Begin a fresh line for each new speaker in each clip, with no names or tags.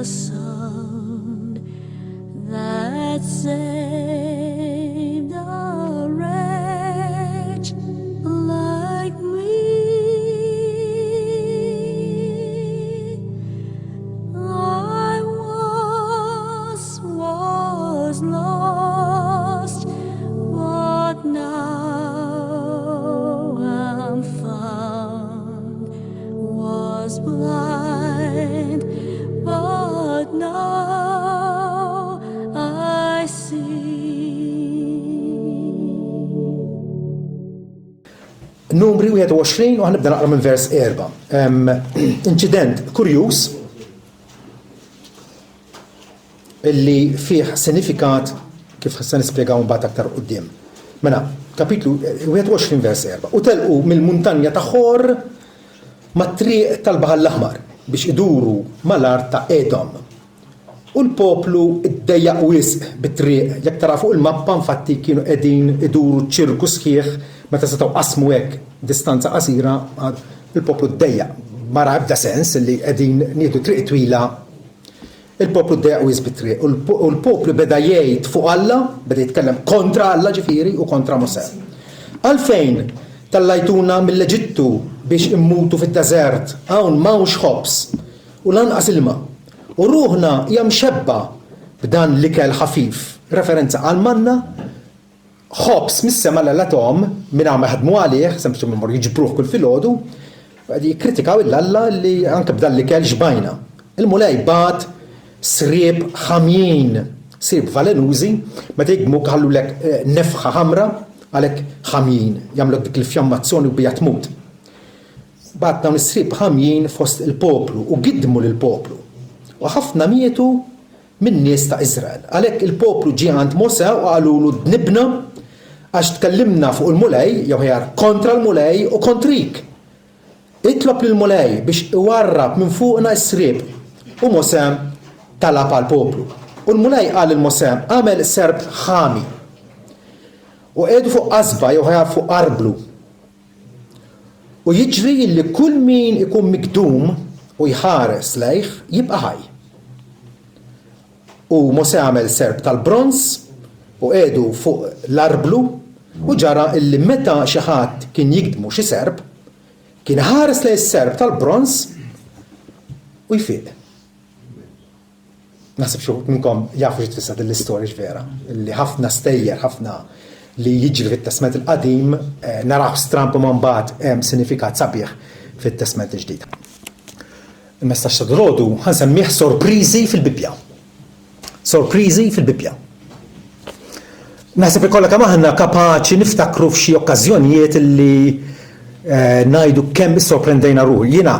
sound that saved a wretch like me. I once was lost, but now I'm found. Was blind, but now I see.
Numri 21 u ħanibda naqra minn vers 4. Inċident kurjuż illi fih sinifikat kif se nispjegaw mbagħad aktar quddiem. Mela, kapitlu 21 vers 4. U telqu mill-muntanja ta' Ħor mat-triq tal-Baħar l-Aħmar biex iduru mal-art ta' Edom. U l-poplu iddejjaq wisq bit-triq. Jekk tara fuq il-mappa infatti kienu qegħdin iduru ċirku sħiħ meta setgħu qasmu hekk distanza qasira il-poplu ddejjaq. Mara ebda sens li qegħdin nieħdu triq twila. Il-poplu ddejjaq wisq bit-triq. U l-poplu beda jgħid fuq Alla, beda jitkellem kontra Alla ġifieri u kontra Mosè. Għalfejn tallajtuna mill-Eġittu biex immutu fid-deżert hawn m'hawnx ħobs u lanqas ilma. U ruħna hija mxebba b'dan l-ikel ħafif. Referenza għal manna ħobs mis-sema l-għalatom minn għam ħadmu għalih, sempliċi minn mor jiġbruħ kull filgħodu, għadi kritikaw il-Alla li anke b'dan l-ikel xbajna. Il-mulej bat srieb ħamjin, srieb valenużi, meta jgmu ħallu lek nefħa ħamra għalek ħamjin, jagħmlu dik il-fjammazzjoni u bija tmut. Bat dawn is-srieb ħamjin fost il-poplu u gidmu lill-poplu. U ħafna mietu minn nies ta' Iżrael. Għalhekk il-poplu ġie għand Mosè u qalulu dnibna għax tkellimna fuq il-mulej jew ħjar kontra l-mulej u kontrik. Itlob lill-mulej biex iwarrab minn fuqna s-srieb. U Mosè talab għall-poplu. U l-mulej qal il-Mosè għamel serb ħami. U qiegħdu fuq qasba jew ħjar fuq arblu. U jiġri li kull min ikun mikdum u jħares lejh jibqa' ħaj. U Mosè għamel serb tal-bronz u qiegħdu fuq l-arblu u ġara illi meta xi ħadd kien jikdmu xi serb kien ħares lejh is-serb tal-bronz u jfiq. Naħseb xi minnkom jafu xi tfisser din l-istorja vera, illi ħafna stejjer, ħafna li jiġri fit-Testament il-qadim naraw stramp u mbagħad hemm sinifikat sabiħ fit-Testament il-ġdid. Il-messaġġ ta' dalodu ħansemmih sorpriżi fil-Bibja. Sorpriżi fil-Bibja. Naħseb ikollha kemm aħna kapaċi niftakru f'xi okkażjonijiet li ngħidu kemm issorprendejna ruħi. Jiena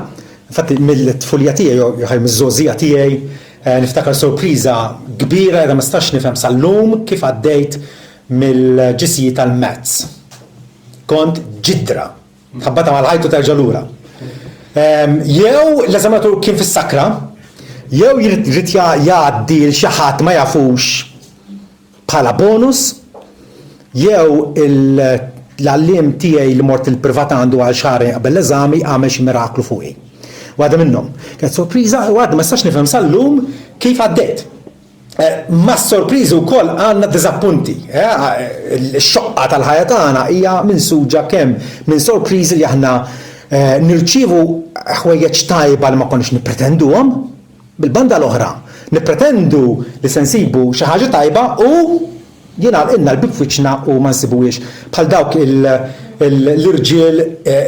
infatti mill-tfulja tiegħi jew miż-żożija tiegħi niftakar sorpriża kbira ma nistax nifhem sal-lum kif għaddejt mill-ġisji tal-Mezz. Kont ġidra, ħabbata mal-ħajtu terġa' lura. Jew l-eżaminatur kien fis-sakra, jew jrid jgħaddi l xi ħadd ma jafux bħala bonus, jew l-għalliem tiegħi li mort il-privat għandu għal xahar qabel l-eżami għamel xi miraklu fuqi. Waħda minnhom. Kienet sorpriża u għadha ma nistax nifhem sal-lum kif għaddejt. Ma s-sorpriżi wkoll għandna diżappunti. X-xoqqa tal-ħajja tagħna hija minsuġa kemm minn sorpriżi li aħna nirċievu ħwejjeġ tajba li ma konniex nippretenduhom, bil-banda l-oħra nippretendu li se nsibu xi ħaġa tajba u jingħalqilna l-bib f'wiċċna u ma nsibuhiex bħal dawk l-irġiel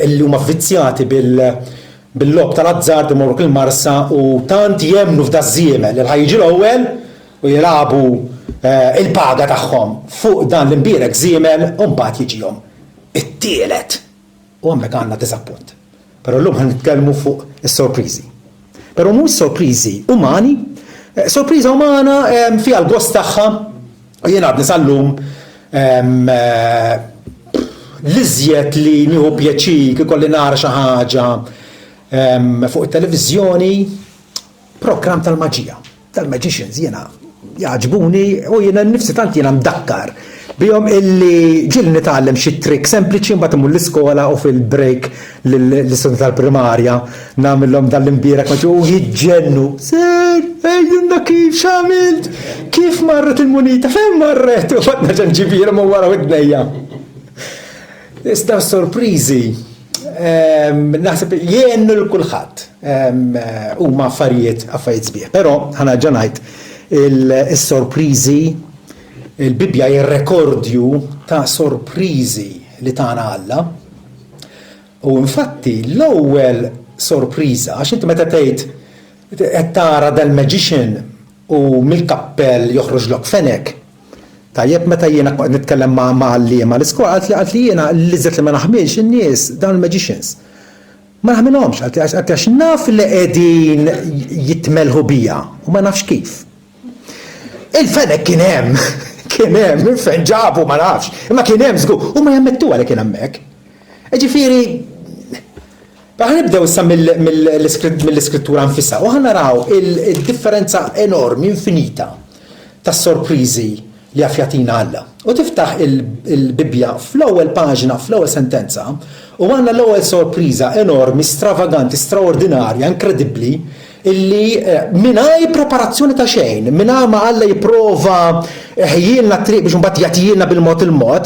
li huma vizzjati bil-lob tal-azzard imorru il-marsa u tant jemnu f'da żiemel li ħajjiġi l-ewwel u jilagħbu il-paga tagħhom fuq dan l-imbierek żiemel u mbagħad jiġihom it-tielet. U hemmhekk għandna diżappunt. Però llum ħanitkellmu fuq is-sorpriżi. Però mhux sorpriżi umani, sorpriża umana fiha l-gost tagħha u jien għadni sal-lum l-iżjed li nieħu pjaċir ikolli nara xi ħaġa fuq it-televiżjoni programm tal-maġija, tal-magicians jiena jaġbuni u jiena nnifsi tant jiena mdakkar bihom illi ġil nitgħallem xi trik sempliċi mbagħad imur l-iskola u fil-break l-istudenti tal-primarja nagħmilhom dal-imbierek ma ġew jiġġennu. Ser, ejjunna kif x'għamilt? Kif marret il-munita? Fejn marret? U qed neġa' nġibierha ma wara widnejja. Iżda sorpriżi. Naħseb jennu l-kulħadd huma affarijiet sbieħ, però ħana ġanajt il-sorpriżi il-Bibja jirrekordju ta' sorpriżi li tagħna Alla. U infatti l-ewwel sorpriża għax inti meta tgħid qed tara dal-magician u mill-kappell joħroġlok fenek. Tajjeb meta jiena nitkellem ma' għalliema l-iskola qalt li jiena l-iżet li ma naħmilx in-nies dawn il-magicians. Ma naħmilhomx għax naf li qegħdin jitmelħu bija u ma nafx kif. Il-fenek kien hemm minn fejn ġabu ma nafx, imma kien hemm żgur u ma jammettuha li kien hemmhekk. Ġifieri nibdew issa mill-iskrittura nfisha u ħanaraw il-differenza enormi infinita tas-sorpriżi li għafjatina Alla. U tiftaħ il-Bibja fl-ewwel paġna, fl-ewwel sentenza, u għandna l-ewwel sorpriża enormi, stravaganti, straordinarja, inkredibbli, illi mingħajr preparazzjoni ta' xejn, mingħajr ma Alla jipprova ħejjilna triq biex imbagħad jagħtihilna bil-mod il-mod,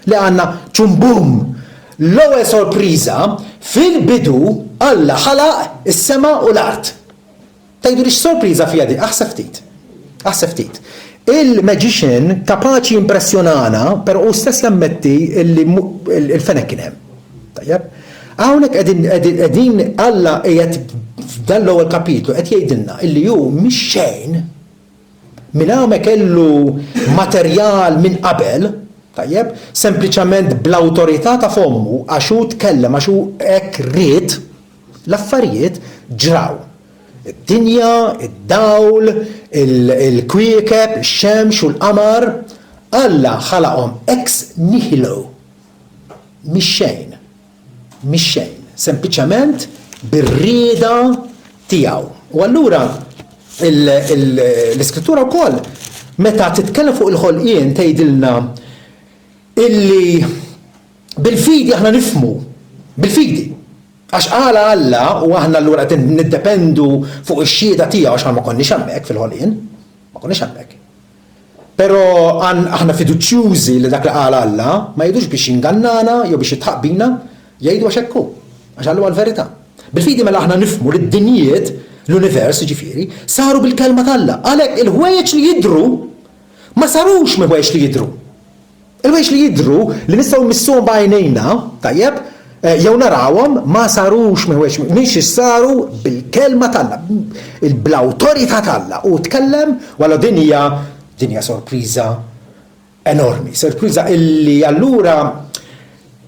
li għandna ċumbum. L-ewwel sorpriża fil-bidu Alla ħalaq is-sema u l-art. Tgħidu li x'sorpriża fiha di, aħseb ftit. Il-magician kapaċi impressjonana, però u stess jammetti il-fenek kien hemm. Tajjeb? Hawnhekk qegħdin Alla qiegħed f'dan l-ewwel kapitlu qed jgħidilna illi hu mhix xejn mingħajr ma kellu materjal minn qabel, tajjeb, sempliċement bl-awtorità ta' fommu għax hu tkellem għax hu hekk ried l-affarijiet ġraw. Id-dinja, id-dawl, il-kwiekeb, ix-xemx u l-qamar, Alla ħalaqhom ex nihilo. Mhix xejn, sempliċement bir-rieda tiegħu. U allura l-iskrittura wkoll meta titkellem fuq il-ħolqien tgħidilna illi bil-fidi aħna nifhmu, bil-fidi. Għax qala Alla u aħna allura qed niddependu fuq ix-xhieda tiegħu għax ma konniex hemmhekk fil-ħolqien, ma konniex hemmhekk. Però aħna fiduċjużi li dak li qala Alla ma jgħidux biex ingannana jew biex jitħaq bina, jgħidu għax hekk hu, għax Alla huwa l-verità. Bil-fidi mela aħna nifhmu li d-dinjiet, l-univers ġifieri, saru bil-kelma tal-Alla. Għalhekk il-ħwejjeġ li jidhru ma sarux mill-ħwejjeġ li jidhru. Il-ħwejjeġ li jidhru li nistgħu missuhom b'għajnejna, tajjeb, jew narawhom ma sarux mhux saru bil-kelma tal-Alla, bl-awtorità tal-Alla u tkellem wara din hija sorpriża enormi, sorpriża illi allura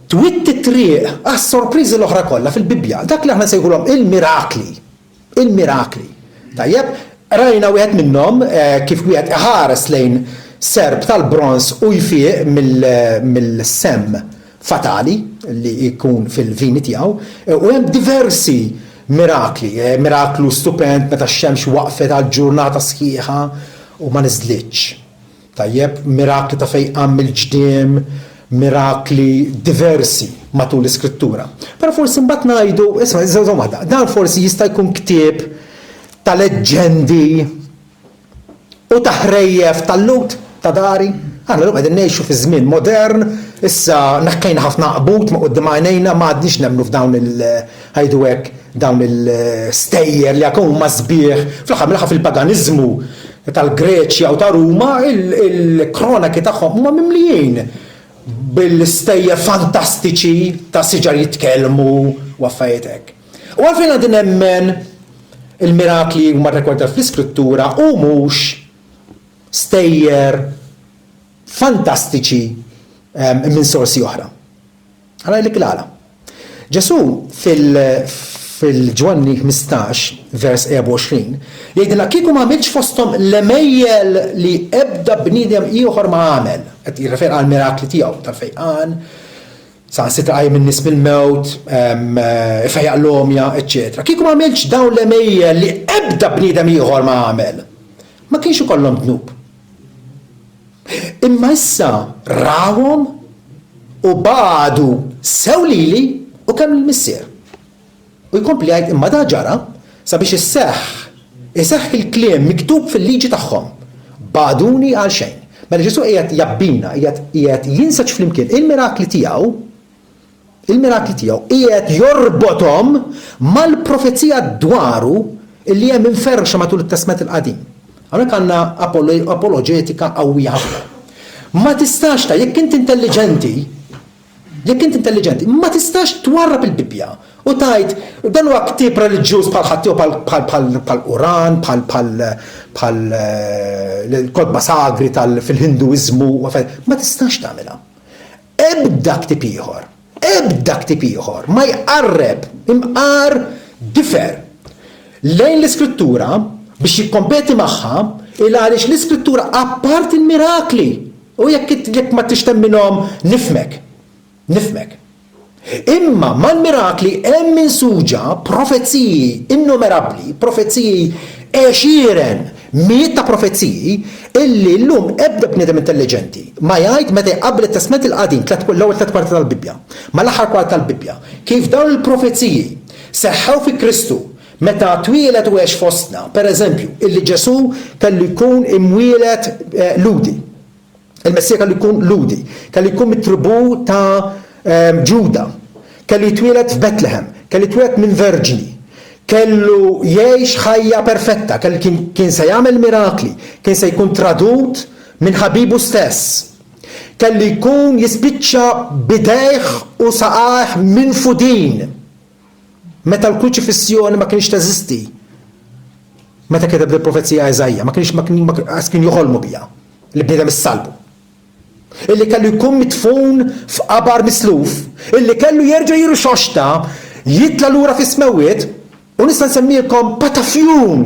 twitti triq għas-sorpriżi l-oħra kollha fil-Bibja, dak li aħna sejħulhom il-mirakli. Tajjeb, rajna wieħed minnhom kif wieħed iħares lejn serb tal-bronz u jfieq mill-sem fatali li jkun fil-vini tiegħu, u hemm diversi mirakli, miraklu stupend meta x-xemx waqfet għal ġurnata sħiħa u ma niżlitx. Tajjeb, mirakli ta' fejqan mill-ġdiem, mirakli diversi matul l-iskrittura. Però forsi mbagħad ngħidu, isma' dan forsi jista' jkun ktieb ta' leġġendi u ta' ħrejjef tal-lut ta' dari. Aħna l qegħdin ngħixu fi żmien modern, issa naħkejna ħafna qbut ma' quddiem għajnejna ma għadniex nemmnu f'dawn ħajdu hekk dawn il-stejjer li jkunu ma sbieħ fl-aħħar mill-aħħar fil-paganiżmu tal-Greċja u ta' Ruma, il-kronaki tagħhom huma mimlijin bil-stejjer fantastiċi ta' siġar jitkellmu u affarijiet hekk. U għalfejn għadin nemmen il-mirakli huma rrekordati fl-iskrittura u mhux stejjer fantastiċi minn sorsi oħra. Għala lik l-għala. Ġesu fil-Ġwanni 15, vers 24, jgħidilna kieku ma għamilx fosthom l-emejjel li ebda bniedem ieħor ma għamel. Qed jirrefer għal mirakli tiegħu tal-fejqan, saħansitra qajjem in-nies mill-mewt, ifejjaq l-omja, eċċetera. Kieku ma għamilx dawn l-emejjel li ebda bniedem ieħor ma għamel, ma kienx ikollhom dnub. Imma issa rawhom u badu sew lili u kemm il-missier. U jkompli jgħid imma da ġara sabiex iseħħ il-kliem miktub fil-liġi tagħhom. Baduni għal xejn. Mela Ġesu qiegħed jabbina, qiegħed jinsaġ flimkien il-mirakli tiegħu qiegħed jorbothom mal-profezija dwaru illi hemm inferxa matul it-Testament il-Qadim. Hawnhekk għandna apoloġetika qawwija ħafna. Ma tistax jekk inti intelligenti, ma tistax twarrab il-Bibja u tajt dan huwa ktieb reliġjuż bħal ħaddieħor bħal-Quran, bħal-kodba sagri fil-Hinduiżmu, ma tistax tagħmilha. Ebda ktieb ieħor ma jqarreb imqar difer lejn l-Iskrittura biex jikkompeti magħha il għaliex l-Iskrittura appart il-mirakli u jekk ma tixtem minnhom nifmek. Imma mal-mirakli hemm minsuġa profezziji innumerabbli, profezziji għexieren, miet ta' profezziji illi llum ebda bniedem intelligenti ma jgħid meta jqabbel it-Testament il-Qadim l-ewwel tliet kwarti tal-Bibja mal-aħħar kwarti tal-Bibja kif dawn il-profezziji seħħew fi Kristu meta twieled u għex fostna, pereżempju, illi Ġesu kellu jkun imwieled ludi. Il-Messija kellu jkun ludi, kellu jkun mit-tribu ta' Ġuda, kellu jitwieled f'Bethlehem, kellu jitwieled minn verġini, kellu jgħix ħajja perfetta, kien se jagħmel mirakli, kien se jkun tradut minn ħabibu stess, kellu jkun jispiċċa bidejh u saqajh minn fudin. Meta l-kruċifissjoni ma kienx teżisti. Meta kiteb il-profezija Eżajja, ma kien joħolmu biha li bniedem issalbu. Illi kellu jkun mitfun f'qabar misluf, illi kellu jerġa' jirxoxta, jitla lura fis-smewiet, u nista' nsemmilkom patafjun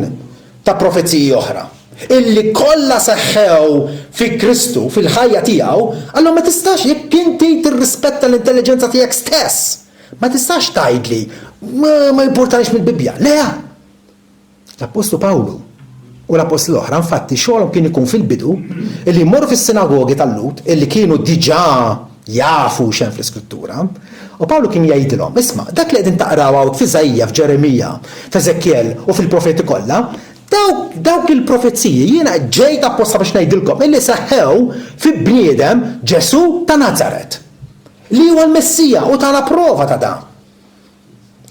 ta' profezziji oħra. Illi kollha seħħew fi Kristu fil-ħajja tiegħu, allura ma tistax jekk inti tirrispetta l-intelligenza tiegħek stess. Ma tistax tgħidli ma importanix mill-Bibja. Le! L-Apostlu Pawlu u l-Apostlu l-oħra infatti xogħolhom kien ikun fil-bidu illi jmorru fis-sinagogi tal-Lut illi kienu diġà jafu x'hemm fl-Iskrittura. U Pawlu kien jgħidilhom, isma' dak li qegħdin taqraw hawn f'Iżajja, f'Ġeremija, f'Eżekjel u fil-profeti kollha, dawk il-profezziji jiena ġejt apposta biex ngħidilkom illi seħħew fi bniedem Ġesu ta' Nazaret. Li huwa l-Messija u tara prova ta' dan.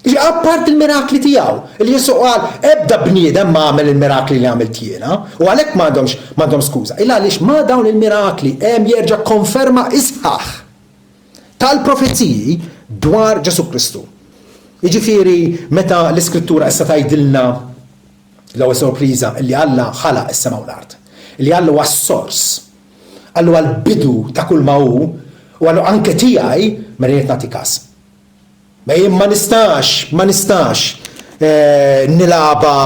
Appart il-mirakli tiegħu, li Ġesu qal ebda bniedem ma għamel il-mirakli li għamilt jiena, u għalhekk m'għandhomx skuża. Illa għaliex ma dawn il-mirakli hemm jerġa' konferma isħaħ tal-profezziji dwar Ġesu Kristu. Jiġifieri meta l-Iskrittura issa tgħidilna l-ewwel sorpriża li Alla ħalaq is-sema u l-art, li Alla huwa s-sors, Alla huwa l-bidu ta' kull ma hu, u għallu anke tiegħi ma rrid nagħti każ. Ma nistax nilaba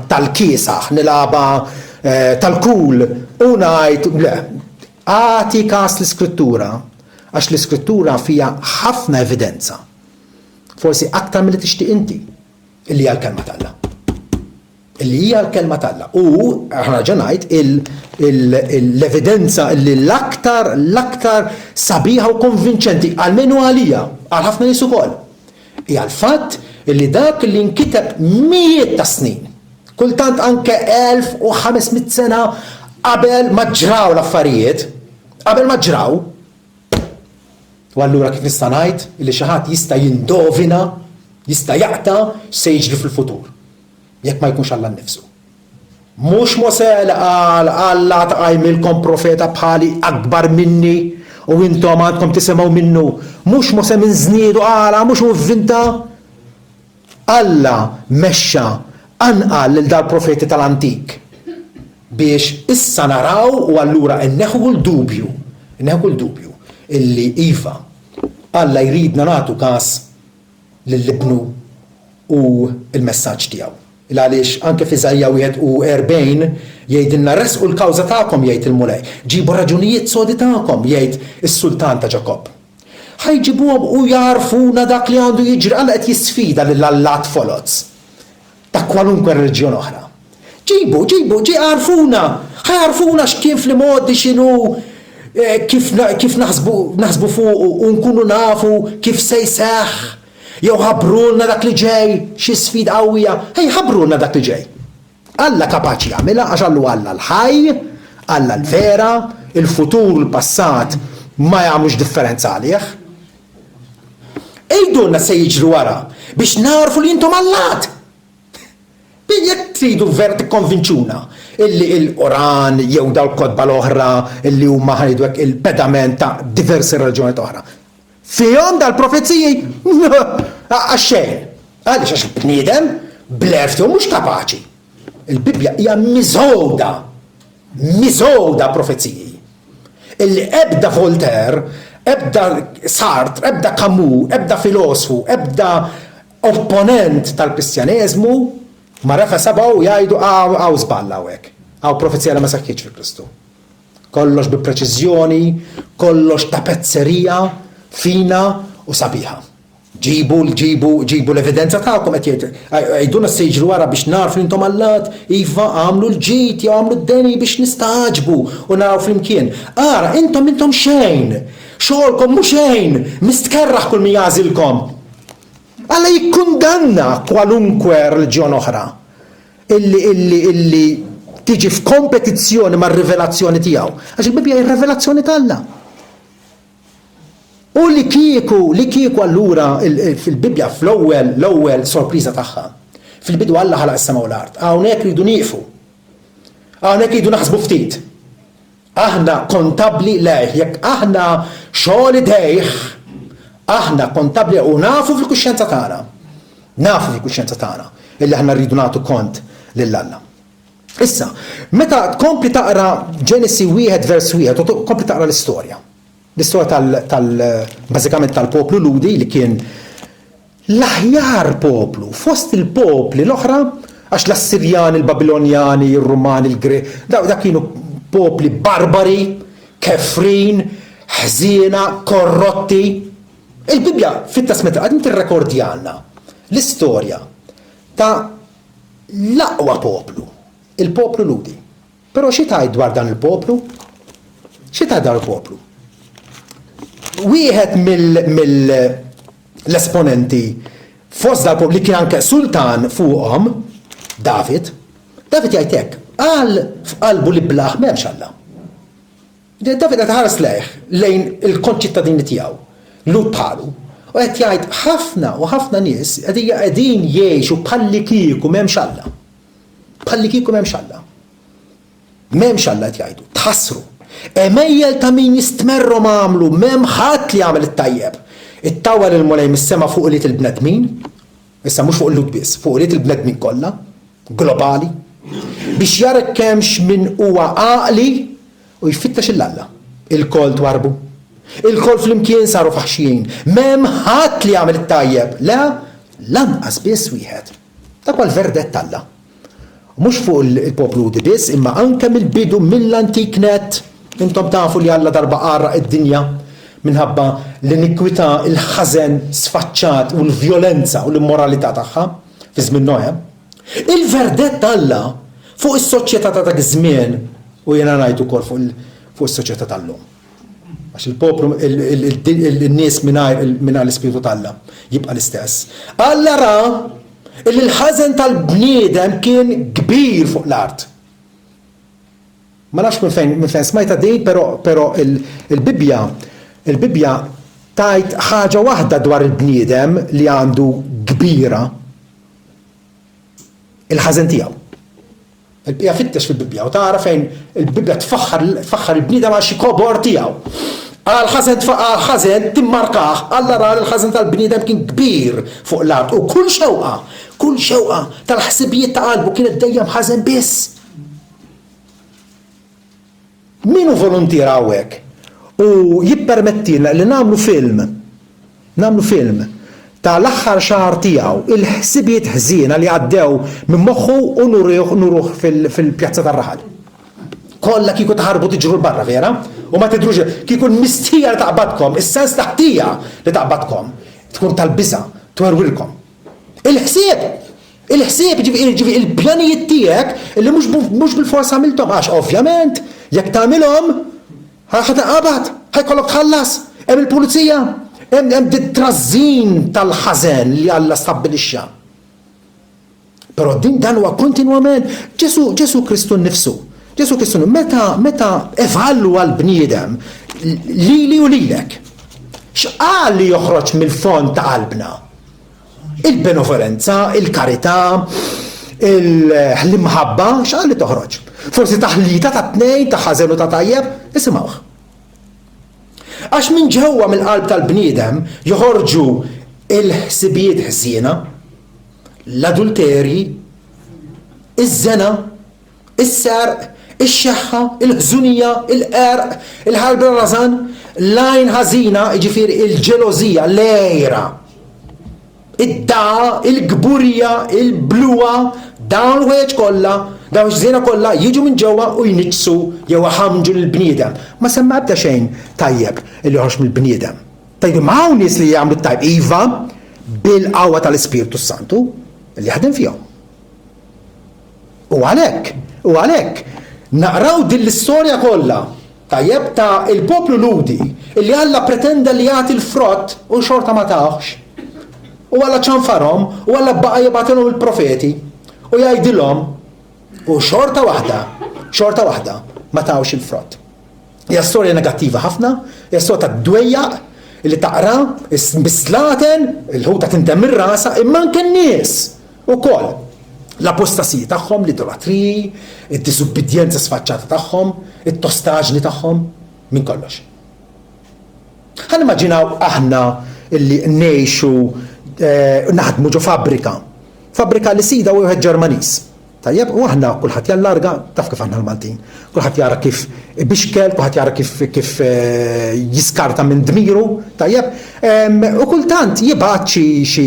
tal-kiesaħ, nilaba tal-kul, u ngħid le, għati każ l-Iskrittura, għax l-Iskrittura fija ħafna evidenza, forsi aktar milli tixtieq inti, illi hija l-kelma t'Alla. Illi hija l-kelma t'Alla. U aħna ġanajt l-evidenza illi l-aktar sabiħa u konvinċenti għal-menu għalija, għal ħafna nies ukoll. Hija l-fatt illi dak li nkiteb mijiet ta' snin, kultant anke 1500 sena qabel ma ġraw l-affarijiet, qabel ma ġraw, u allura kif nista' ngħid illi xi ħadd jista' jindovina, jista' jaqta' se jiġri fil-futur. Jekk ma jkunx Alla nnifsu. Mhux Mosè li qal Alla tqajmilkom profeta bħali akbar minni u intom għandkom tisimgħu minnu. Mhux Mosè minn żniedu qala, mhux hu vvinta. Alla mexxa anqal lil dal-profeti tal-antik biex issa naraw u allura inneħħu l-dubju illi iva Alla jridna nagħtu każ lill-ibnu u l-messaġġ tiegħu. Għaliex anke f'Iżajja 41 jgħidilna resqu l-kawża tagħkom jgħid il-mulej, ġibu raġunijiet sodi tagħkom jgħid is-Sultan ta' Ġakob. Ħajġibuhom u jarfuna dak li għandu jiġri, Alla qed jisfida lill-allat folots ta' kwalunkwe reliġjon oħra. Ġibu, ħajjarfuna x'kien fl-modi x'inhu kif naħsbu fuq u nkunu nafu kif se jseħħ. Jew ħabrulna dak li ġej, xi sfida qawwija, ħabrulna dak li ġej. Alla kapaċi jagħmilha għax Allu Alla l-ħaj, Alla l-vera, il-futur u l-passat ma jagħmlux differenza għalih. Ejdulna se jiġri wara biex narfu li intom Allat. Jekk tridu ver tikkonvinċuna illi il-Quran jew daw l-kodba l-oħra illi huma ħajdwek il-pedament ta' diversi raġunijiet oħra. Fihom dal-profezziji għaxxejn. Għaliex għax bniedem bl-erftu mhux kapaċi. Il-Bibja hija miżowda profezziji. Illi ebda Voltaire, ebda Sartre, ebda Camus, ebda filosofu, ebda opponent tal-Kristjaneżmu ma refa sabaw jgħidu għaw żballa hawnhekk. Għaw profezzija li ma saħħitx fil-Kristu. Kollox bi preċiżjoni, kollox ta' pezzerija, fina u sabiħa. Ġibu l-evidenza ta'kom qed jgħidulna se jiġru wara biex narfu intom Allat, iva għamlu l-ġid jew għamlu d-deni biex nistaġbu u naraw flimkien. Ara, intom xejn, xogħolkom mhu xejn, mistkerraħ kull min jagħżilkom. Alla jikkundanna kwalunkwe reliġjon oħra illi tiġi f'kompetizzjoni mar-rivelazzjoni tiegħu. Għax il-Bibja hija r-rivelazzjoni tal-Alla. U li kieku allura fil-Bibja l-ewwel sorpriża tagħha. Fil-bidu Alla ħalaq is-sema u l-art. Hawnhekk ridu nieqfu. Hawnhekk ridu naħsbu ftit. Aħna kontabbli lejh, jekk aħna xogħol idejh, aħna kontabbli u nafu fil-kuxjenza tagħna. Nafu fil-kuxjenza tagħna illi aħna rridu nagħtu kont lill-Alla. Issa, meta tkompli taqra Ġenesi 1 vers 1, u tkompli taqra l-istorja. L-istorja bażikament tal-poplu Ludi li kien l-aħjar poplu fost il-popli l-oħra għax l-Assirjani, il-Babilonjani, il-Rumani, il-Grek, da kienu popli barbari, kefrin, ħżiena, korrotti. Il-Bibja fit-tasmet għadin tirrekordja għandna l-istorja ta' l-aqwa poplu, il-poplu Ludi. Però xi tgħid dwar dan il-poplu? Xi tgħid dwar il-poplu? Wieħed mill-esponenti fost dal-poplu li kien anke sultan fuqhom, David jgħid hekk, qal f'qalbu li blaħ m'hemmx Alla. David qed ħares lejn il-konċittadini tiegħu, lut bħalu. U qed jgħid ħafna nies qegħdin jgħixu bħalli kieku m'hemmx Alla. Bħalli kieku m'hemmx Alla. M'hemmx Alla qed jgħidu, tħassru. Emejjel ta' min jistmerru għamlu, m'hemm ħadd li jagħmel it-tajjeb. Ittawwal il-mulej mis-sema fuq iliet il-bnedmin, issa mhux fuq il-lut biss, fuq iliet il-bnedmin kollha, globali, biex jara kemmx min huwa għaqli u jfittex il-Alla. Il-kol twarbu, il-kol flimkien saru faħxin, m'hemm ħadd li jagħmel it-tajjeb, le lanqas biss wieħed. Dak huwa l-verdett Alla. Mhux fuq il-poplu Ludi biss, imma anke mill-bidu mill-antik net. Intom tafu li Alla darba qarra id-dinja minħabba l-inikwità, il-ħażen sfaċċat u l-vjolenza u l-immoralità tagħha fi żmien Noe. Il-verdett Alla fuq is-soċjetà ta' dak iż-żmien u jiena ngħid ukoll fuq is-soċjetà tal-lum. Għax il-poplu in-nies mingħajr l-Ispiritu tal-Alla jibqa' l-istess. Alla ra illi l-ħażen tal-bniedem kien kbir fuq l-art. Ma nafx minn fejn smajta din, però il-Bibja tajt ħaġa waħda dwar il-bniedem li għandu kbira il-ħażen tiegħu. Il-Bibja fittex fil-Bibja u tara fejn il-Bibja tfaħħar il-bniedem għal xi kobor tiegħu. Għal-ħażen timmarkaħ, Alla ra l-ħażen tal-bniedem kien kbir fuq l-art u kull xewqa tal-ħsibijiet ta' qalbu kienet dejjem ħażen biss. Minu volontira hawnhekk u jippermettilna li nagħmlu film ta' l-aħħar xahar tiegħu il-ħsibijiet ħżiena li għaddew minn moħħu u nuruh fil-pjazza tar-raħal. Kollha kieku taħarbu tiġru barra vera u ma tidrux kieku mistija li taqbadkom, is-sens taħtija li taqbadkom tkun tal-biża' twerwilkom. Il-ħsieb ġifi il-pjanijiet tiegħek li mhux bil-fors għamilthom għax ovvjament jekk tagħmilhom ħataqabad, ħajkollok tħallas, hemm il-pulizija, hemm dit-trażin tal-ħażen li Alla stabbilixxa. Però dan huwa kontinwament Ġesu Kristu nnifsu. Ġesu Kristu meta evalwa l-bniedem lili u lilek. X'qal li joħroġ mill-fond ta' qalbna? Il-benevolenza, il-karità, l-imħabba, x'qal li toħroġ? Forsi taħlita ta' tnejn ta' ħażen u ta' tajjeb, isimgħuh. Għax minn ġewwa mill-qalb tal-bniedem joħorġu il-ħsibijiet ħsiena, l-adulterji, iż-żena, is-serq, ix-xeħħa, il-ħżunija, il-qerq, il-ħarb ir-rażan, l-għajn ħażina, jiġifieri il-ġelożija, l-għejra, id-daqa, il-gburija, il-bluwa, dawn il-ħwejjeġ kollha, dawn ix-żiena kollha jiġu minn ġewwa u jniġsu jew ħamġu lill-bniedem. Ma semma ebda xejn tajjeb li joħroġ mill-bniedem. Tajdu ma' hawn nies li jagħmlu tajb iva bil-qawwa tal-Ispiritu Santu li jaħdem fihom. U għalhekk naqraw din l-istorja kollha tajjeb ta' il-poplu Ludi illi Alla pretenda li jagħti l-frott u xorta ma taħx. U Alla ċanfarhom u Alla baqa' jibgħatilhom il-profeti u jgħidilhom u xorta waħda ma tawx il-frott. Hija storja negattiva ħafna, hija storja ta' dwejjaq li taqra bislaten il-ħuta tintemm ir-rasa imma anke n-nies ukoll. L-apostasija tagħhom, l-idolatri, id-diżubbidjenza sfaċċata tagħhom, it-tostaġni tagħhom, minn kollox. Ħa nimmaġinaw aħna illi ngħixu naħdmu ġo fabbrika li sida u wieħed Ġermaniż. Tajjeb, u aħna kulħadd jallarga, taf kif aħna l-Maltin. Kulħadd jara kif bixkel, kulħadd jara kif jiskarta minn dmiru, tajjeb. U kultant jibgħat xi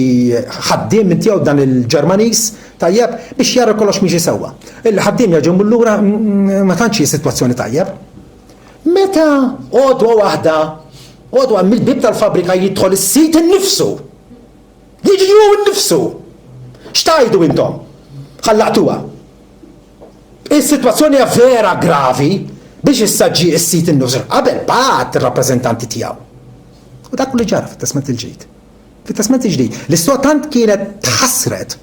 ħaddiem minn tiegħu dan il-Ġermaniż, tajjeb, biex jara kollox miexi sewwa. Il-ħaddiem jaġu mill-lura ma tantx hi sitwazzjoni tajjeb. Meta għodwa waħda, għodwa mill-bib tal-fabrika jidħol is-sit innifsu. Jiġu nnifsu. X'tajdu intom? Ħallaqtuha. Is-sitwazzjoni hija vera gravi biex issaġġi s-sit innifsu. Qabel bagħad ir-rappreżentanti tiegħu. U dak li ġara fit-Testament il-Ġdid. Fit-Testament il-Ġdid. L-istorja tant kienet tħassret.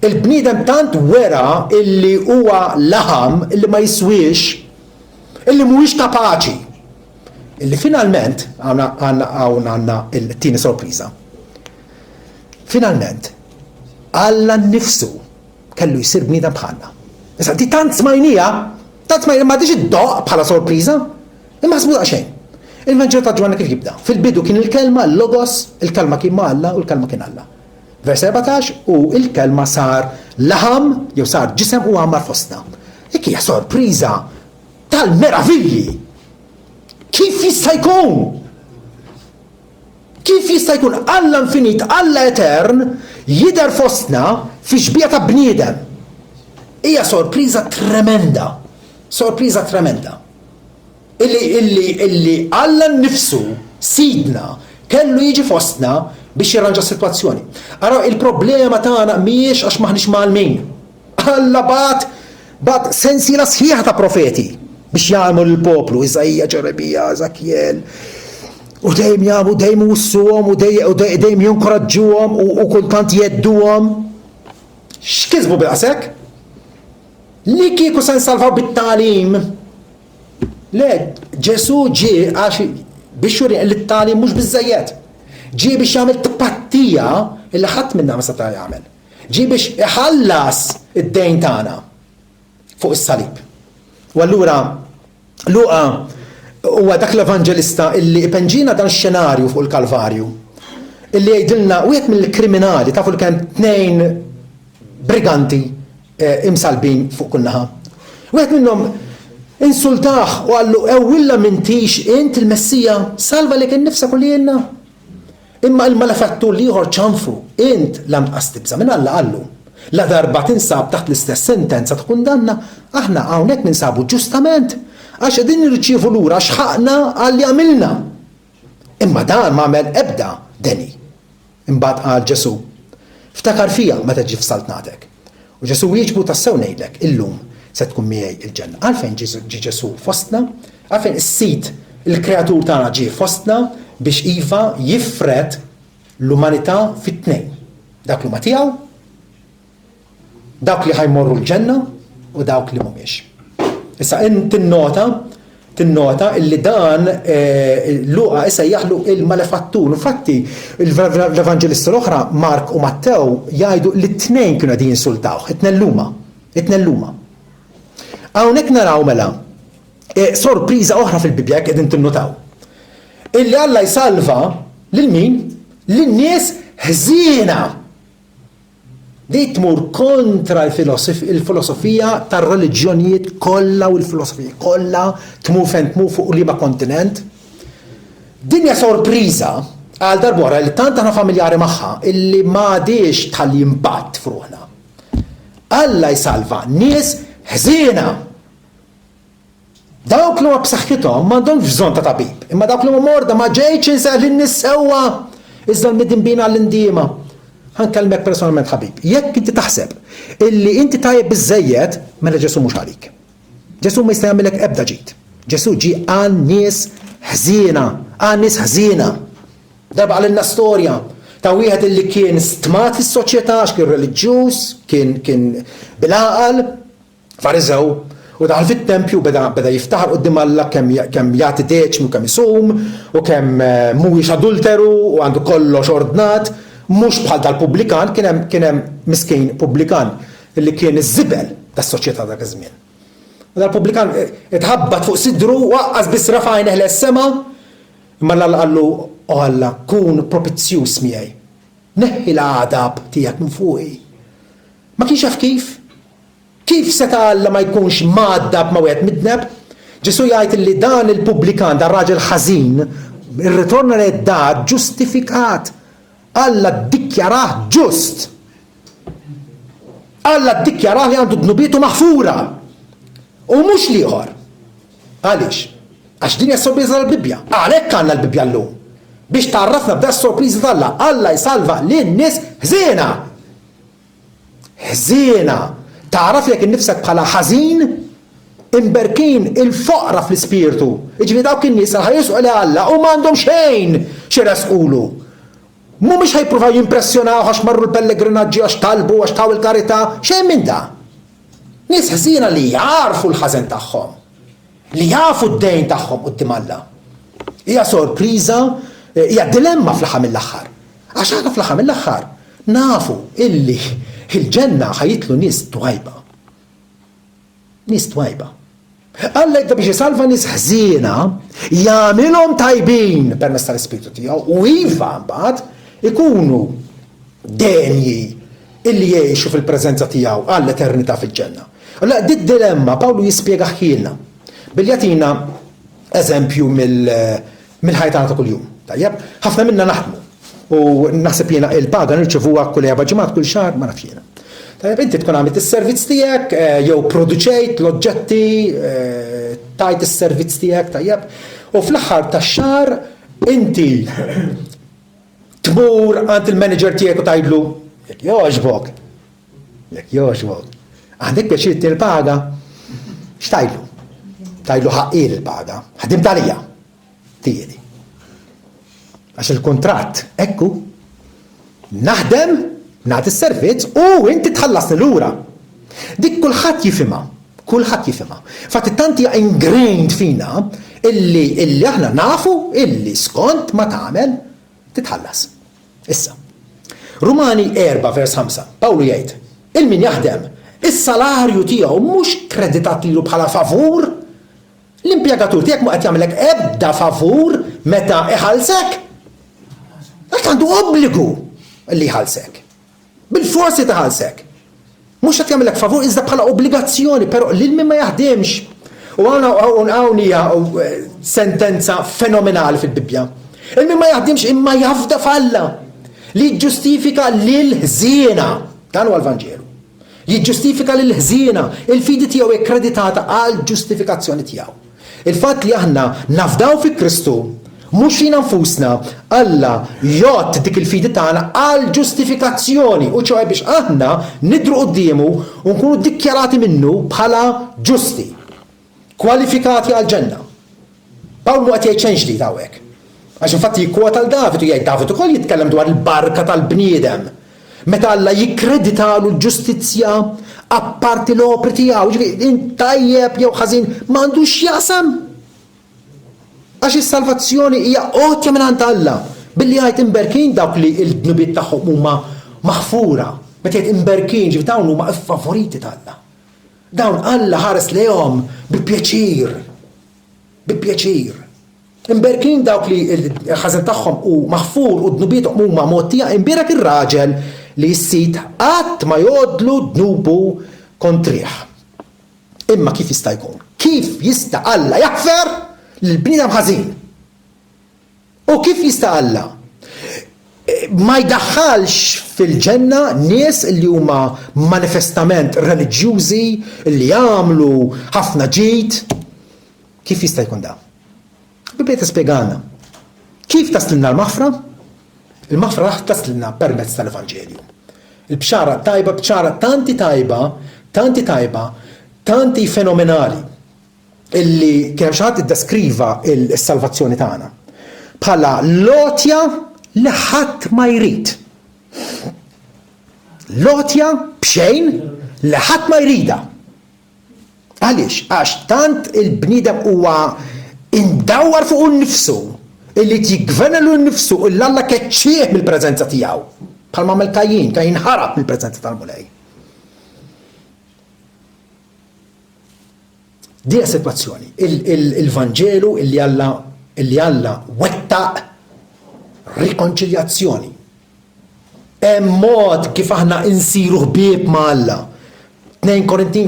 Il-bniedem tant wera illi huwa laħam illi ma jiswix, illi mhuwiex kapaċi. Illi finalment għandna il-tieni sorpriża. Finalment, Alla nnifsu kellu jsir bniedem bħalna. Issa di tant smajnija ma diġ id-doq bħala sorpriża, imma ħsbu xejn. Il-Vanġel ta' Ġwanna kif jibda? Fil-bidu kien il-kelma l-logos, il-kelma kien ma' Alla u l-kelma kien Alla. Vers 14 u il-kelma sar laħam jew sar ġisem u għamar fostna. Dik hija sorpriża tal-meravilji. Kif jista' jkun? Kif jista' jkun Alla infinit, Alla etern jidher fostna fi xbija ta' bniedem? Hija sorpriża tremenda. Sorpriża tremenda. Illi Alla nnifsu sidna kellu jiġi fostna biex jirranġa s-sitwazzjoni. Ara il-problema tagħna mhijiex għax maħniex malmin. Alla bat sensiela sħiħa ta' profeti biex jagħmlu l-poplu, Iżajja, Ġerebija, Eżekjel. U dejjem jagħmlu dejjem iwussuhom u dejjem jinkoraġġuhom u kultant jedduhom. X'kisbu bilqasek? Li kieku se nsalvaw bit-tagħlim. Le, Ġesu ġie għax biex juri li t-tagħlim mhux biżżejjed. Ġie biex jagħmel tpattija illi ħadd minnha ma seta' jagħmel. Ġie biex iħallas id-dejn tagħna fuq is-salib. U allura Luqa huwa dak l-evanġelista illi ipenġina dan xenarju fuq il-Kalvarju. Illi jgħidilna wieħed mill-kriminali tafu li kien 2 briganti imsalbin fuq kull naħa. Wieħed minnhom insultaħ u għallu ewwilla m'intix int il-Messija salva lek innifsek u lilna. Imma il-malafettu li ieħor ċanfru int lam tqastibsa minn Alla qallu. La darba tinsab taħt l-istess sentenza ta' kundanna, aħna hawnhekk ninsabu ġustament għax qegħdin nirċievu lura x'ħaqna għalli għamilna. Imma dan m'għamel ebda deni. Imbagħad qal Ġesu, ftakar fija meta ġi f'saltnatek. U Ġesu jieġbu tassew ngħidlek illum se tkun miegħi il-ġenna. Għalfejn ġi Ġesu fostna Għalfejn is-sit il-kreatur tagħna ġie fostna biex iva jifret l-umanità fit-tnejn. Dak li huma tiegħu, dawk li ħajmorru l-ġenna u dawk li mhumiex. Issa tinnota illi dan Luqa issa jaħlu il-malefattur. Infatti l-Evanġelisti l-oħra Mark u Mattew jgħidu li t-tnejn kienu qegħdin jinsultawh, it-tnelluma. Hawnhekk naraw mela sorpriża oħra fil-Bibja jekk qegħdin tinnotaw. Illi Alla jsalva lil min? Lin-nies ħżiena. Di tmur kontra il-filosofija tar-reliġjonijiet kollha u l-filosofija kollha tmur fejn tmur fuq liema kontinent. Dinja sorpriża għal darbora li tant aħna familjari magħha illi m'għadix tħalli impatt fruħna. Alla jsalva nies ħżiena. Dawk li huma b'saħħithom m'għandhomx bżonn ta' tabib, imma dawk li huma morda ma ġejtx insaq lin-nies sewwa iżda l-midinbina għall-indiema. Ħankellmek personalment ħabib. Jekk inti taħseb illi inti tajjeb biżejjed, mela Ġesu mhux għalik. Ġesu ma jista' jagħmilek ebda ġid. Ġesu ġi għal nies ħżiena. Darba għalilna storja ta' wieħed illi kien stmat fis-soċjetà għax kien reliġjuż, kien bil-għaqal, fariżew, u daħal fit-tempju beda jiftaħar qudiem Alla kemm jagħti deċm u kemm isum u kemm mhuwiex adulteru u għandu kollox ordnat. Mhux bħal tal-pubblikan, kien hemm miskin pubblikan illi kien iż-żibel tas-soċjetà dak iż-żmien. U dal-pubblikan itħabbat fuq sidru waqqas biss rafajneħ les-sema, imma Alla qallu Alla kun propizzjuż miegħi. Neħħi l-għadab tiegħek minn fuqi. Ma kienx jaf kif? Kif seta' Alla ma jkunx m'għaddab ma wieħed midneb? Ġesu jgħid li dan il-pubblikan dan raġel ħażin irritorna lejn id-dar ġustifikat. Alla ddikjarah ġust. Alla ddikjarah li għandu dnubietu maħfura. U mhux liħor. Għaliex? Għax din hija sorpriża tal-Bibja. Għalhekk għandna l-Bibja llum. Biex tarrafna b'da sorpriża tal-Alla. Alla jsalva lin-nies ħżiena. Ħżiena. Taraf jekk innifsek bħala ħażin imberkin il-foqra fl-ispirtu. Iġifieri dawk in-nies ħajisqu li Alla u m'għandhom xejn xi resqulu. Mhumiex ħajpruvaw jimpressjonaw għax marru l-pellegrinaġġi għax talbu għax taw il-karità, xejn minn da. Nies ħżiena li jarfu l-ħażen tagħhom, li jafu d-dejn tagħhom quddiem Alla. Hija sorpriża, hija dilemma fl-aħħar mill-aħħar. Għax aħna fl-aħħar mill-aħħar nafu illi il-ġenna ħajitlu nies twajba. Nies twajba. Alla jibda biex jisalva nies ħżiena jagħmilhom tajbin permezz tal-Ispiritu tiegħu u iva mbagħad ikunu denji illi jgħixu fil-preżenza tiegħu għall-eternità fil-ġenna. Allora dit dilemma Pawlu jispjega ħilna billi jagħtina eżempju mill-ħajja ta' kuljum. Tajjeb, ħafna minna naħdmu u naħseb jiena il-paga nirċevuha kull erba' ġimgħat kull xahar ma nafx jiena. Tajjeb inti tkun għamilt is-servizz tiegħek jew produċejt l-oġġetti tajt is-servizz tiegħek tajjeb u fl-aħħar tax-xahar inti tmur għand il-manager tiegħek u tgħidlu jekk jogħġbok. Għandek pjaċir til-paga? X'tgħidlu? Tgħidlu ħaqqil il-paga. Ħadim talija. Tieni. Għax il-kuntratt ekku naħdem nagħti s-servizz u inti tħallasni lura. Dik kulħadd jifhimha. Fatti tanti ingrained fina illi aħna nafu illi skont ma tagħmel titħallas. Issa. Rumani 4 vers 5. Pawlu jgħid, il-min jaħdem, is-salarju tiegħu mhux kreditat lilu bħala favur. L-impjegatur tiegħek ma qed jagħmilek ebda favur meta iħallsek. Għax għandu obbligu li jħallsek. Bil-forsi taħallsek. Mhux qed jagħmilek favur iżda bħala obbligazzjoni, però lil min ma jaħdemx. U hawnija sentenza fenomenali fil-Bibja. Il-min ma jaħdimx imma jafda falla li jiġġustifika lil-ħżiena. Dan huwa l-Vanġelu. Jiġġustifika lil-ħżiena. Il-fidi tiegħu ikkreditata għal ġustifikazzjoni tiegħu. Il-fatt li aħna nafdaw fi Kristu mhux fina nfusna Alla jgħod dik il-fidi tagħna għal ġustifikazzjoni u ċew biex aħna nidru qudiemu u nkunu ddikjarati minnu bħala ġusti, kwalifikati għal ġenna. Pawl mu qed jgħid xejn ġdid hawnhekk. Għax infatti jikkwota l David u jgħid David ukoll jitkellem dwar il-barka tal-bniedem. Meta Alla jikkreditalu l-ġustizzja apparti l-opri tiegħu, ġifieri tajjeb jew ħażin m'għandux jaqsam. Għax is-salvazzjoni hija għotja minn Alla. Billi jgħid imberkin dawk li l-dnubiet tagħhom huma maħfura. Meta jgħid imberkin ġifieri dawn huma favoriti tal-Alla. Dawn Alla ħares lejhom bi-pjaċir. Bi-pjaċir. Imberkin dawk li l-ħażin tagħhom u maħfur u d-dnubiet huma mogħtija imbierak ir-raġel li jissit qatt ma jgħodlu dnubu kontrih. Imma kif jista' jkun? Kif jista' Alla jaħfer l-bniedem ħażin? U kif jista' Alla ma jdaħħalx fil-ġenna nies li huma manifestament reliġjużi li jagħmlu ħafna ġid? Kif jista' jkun da? Bibbiet tispjegana. Kif taslilna l-maħfra? Il-maħfra raħ taslilna permezz tal-Evanġelju. Il-bxara tajba, bxara tanti tajba, tanti fenomenali illi kien xi ħadd iddeskriva s-salvazzjoni tagħna bħala lotja li ħadd ma jrid. Lotja b'xejn li ħadd ma jrida. Għaliex? Għax tant il-bniedem huwa indawwar fuq innifsu illi jigverna l nnifsu u l-Alla keċċieħ mill-preżenza tiegħu. Bħalma għamel Kajin ħarab mill-preżenza tal-Mulej. Dija situazzjoni. Il-Vanġelu illi Alla wettaq rikonċiljazzjoni. Hemm mod kif aħna insiru ħbieb ma' Alla. 2 Korintin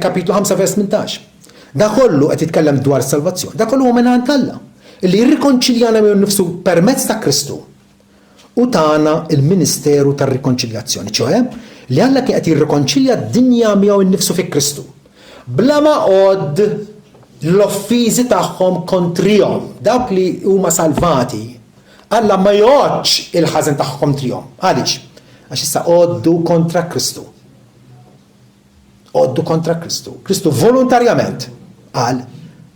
kapitlu 5 vers 18. Da kollu qed jitkellem dwar salvazzjoni. Da kollu huwa minn Alla. Illi jirrikonċiljana miegħu nnifsu permezz ta' Kristu. U tagħna il-Ministeru tar-Rikonċiljazzjoni, ċoħe li Alla kien qed jirrikonċilja d-dinja miegħu nnifsu fi Kristu. Bla ma qod l-offiżi tagħhom kontrihom, dawk li huma salvati. Alla ma joħodx il-ħażin tagħhom kontrihom. Għaliex? Għax issa għoddu kontra Kristu. Għoddu kontra Kristu. Kristu volontarjament qal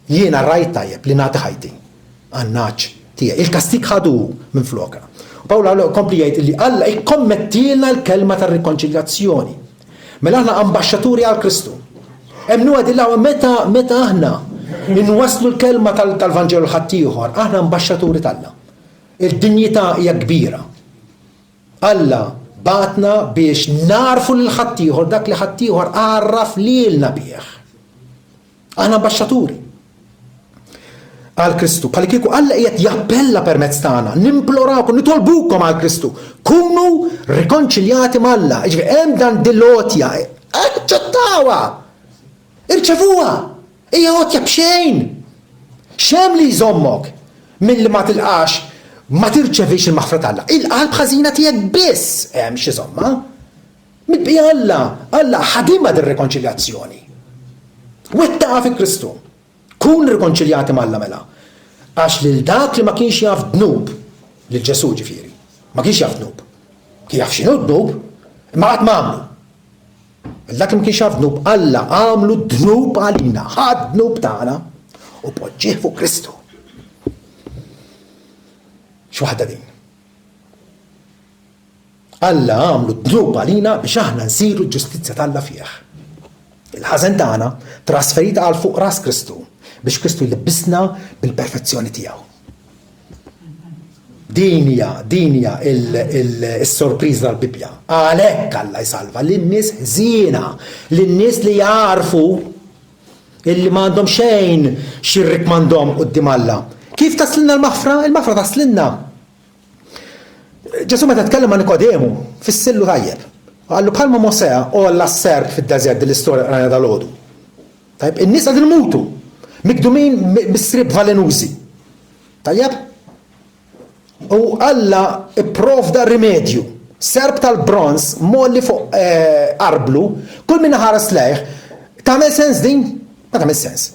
jiena rajt tajjeb li nagħti ħajti għan-naċ tiegħi. Il-kastik ħadu minn floka. U Pawla kompli jgħid li Alla jkommettilna l-kelma tar-rikonċiljazzjoni. Mela aħna ambaxxaturi għal Kristu. Hemm nugħadillaw meta aħna inwasslu l-kelma tal-Vanġelu ħaddieħor, aħna ambaxxaturi tagħna. Il-dinjità hija kbira. Alla batna biex narfu lil ħaddieħor dak li ħaddieħor għarraf lilna bih. Aħna ambaxxaturi għal Kristu. Bħal kieku Alla qiegħed jappella permezz tagħna, nimplorawkom, nitolbukom għal Kristu. Kunu rikonċiljati mal-Alla. Ġifieri hemm dan dil-lotja. Aċċettawha. Irċevuha. Hija għotja b'xejn. Xemm li jżommok milli ma tilqax ma tirċevix il-maħfra tal-Alla. Il-qalb ħażina tiegħek biss hemm xi żomma. Mibqija Alla ħadima dir-rikonċiljazzjoni. Wettaqa fi Kristu. Kun rikonċiljati mal-Alla mela. Għax lil dak li ma kienx jaf dnub, lil Ġesu ġifieri, ma kienx jaf dnub. Kien jaf x'inhu dnub, imma qatt ma għamlu. Dak li ma kienx jaf dnub, Alla għamlu dnub għalina, ħadd dnub tagħna u poġġih fuq Kristu. X'waħda din? Alla għamlu dnub għalina biex aħna nsiru l-ġustizzja tal-Alla fih. Il-ħażen tagħna trasferita għal fuq ras Kristu biex Kristu jlibbisna bil-perfezzjoni tiegħu. Dinja il-sorpriża tal-Bibja. Għalhekk Alla jsalva lin-nies ħżiena, lin-nies li jarfu illi m'għandhom xejn xirrikmandhom quddiem Alla. Kif taslilna l-maħfra? Il-maħfra taslilna. Ġesu meta tkellem ma' Nikodemu fis-sillu tajjeb. Għallu bħalma Mosè olla s-serb fid-deżert dil-istorja qrajna dal-għodu. Tajjeb, in-nies qegħdin imutu, mikdumin bis-srieb valenużi. Tajjeb? U Alla ipprovda rimedju. Serb tal-bronz molli fuq arblu, kull min ħares lejh, tagħmel sens din? Ma tagħmel sens.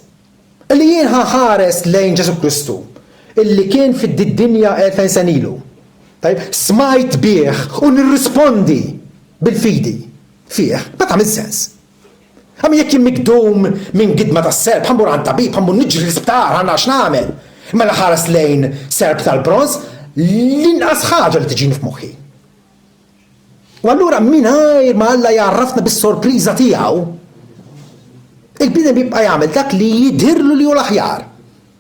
Illi jien ħares lejn Ġesu Kristu, illi kien fid-dinja 2000 sen ilu. Tajjeb, smajt bih u nirrispondi bil-fidi fih, ma tagħmel sens. Għam jekk jimmikdum minn gidma tas serb, ħambur għan tabib, ħambur niġri l-isptar, għanna x'namel. Mela ħares lejn serb tal-bronz, l-inqas ħaġa li tiġini f'moħħi. U allura mingħajr ma Alla jarrafna bis-sorpriża tiegħu, il-bniedem bibqa' jagħmel dak li jidhirlu li hu l-aħjar.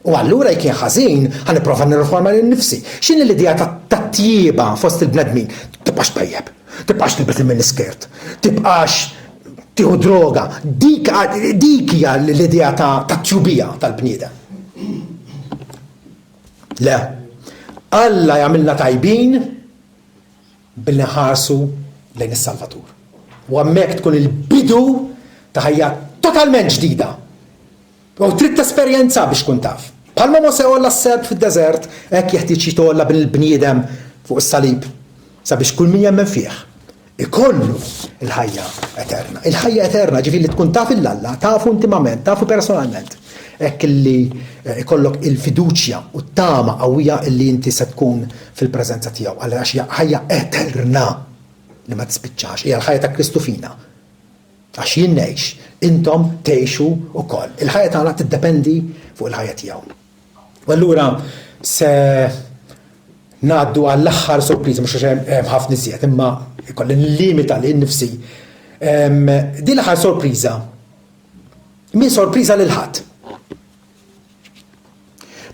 U allura jkun ħażin ħanipprova nirriforma lil nifsi. X'inhi l-idea tat-tjieba fost il-bnedmin? Tibqax tajjeb, tibqax tilbes il-miniskirt, tibqax tieħu droga. Dik hija l-idea ta' tjubija tal-bniedem. Le, Alla jagħmilna tajbin billi nħarsu lejn is-Salvatur. U hemmhekk tkun il-bidu ta' ħajja totalment ġdida. U trid tesperjenza biex tkun taf. Bħalma Mose olla s-serb fid-deżert, hekk jeħtieġ jitolla bil-bniedem fuq is-salib sabiex kull min jemmen fih ikollu il-ħajja eterna. Il-ħajja eterna ġifieri li tkun taf il-Alla, tafu intimament, tafu personalment. Hekk illi ikollok il-fiduċja u t-tama qawwija illi inti se tkun fil-preżenza tiegħu għaliex hija ħajja eterna li ma tispiċċax, hija l-ħajja ta' Kristu fina. Għax jien ngħix, intom tgħixu wkoll. Il-ħajja tagħna tiddependi fuq il-ħajja tiegħu. U allura se ngħaddu għall-aħħar sorpriża mhux hemm ħafna iżjed, imma ikolli nlimita lil nnifsi. Din l-aħħar sorpriża min sorpriża lil ħadd.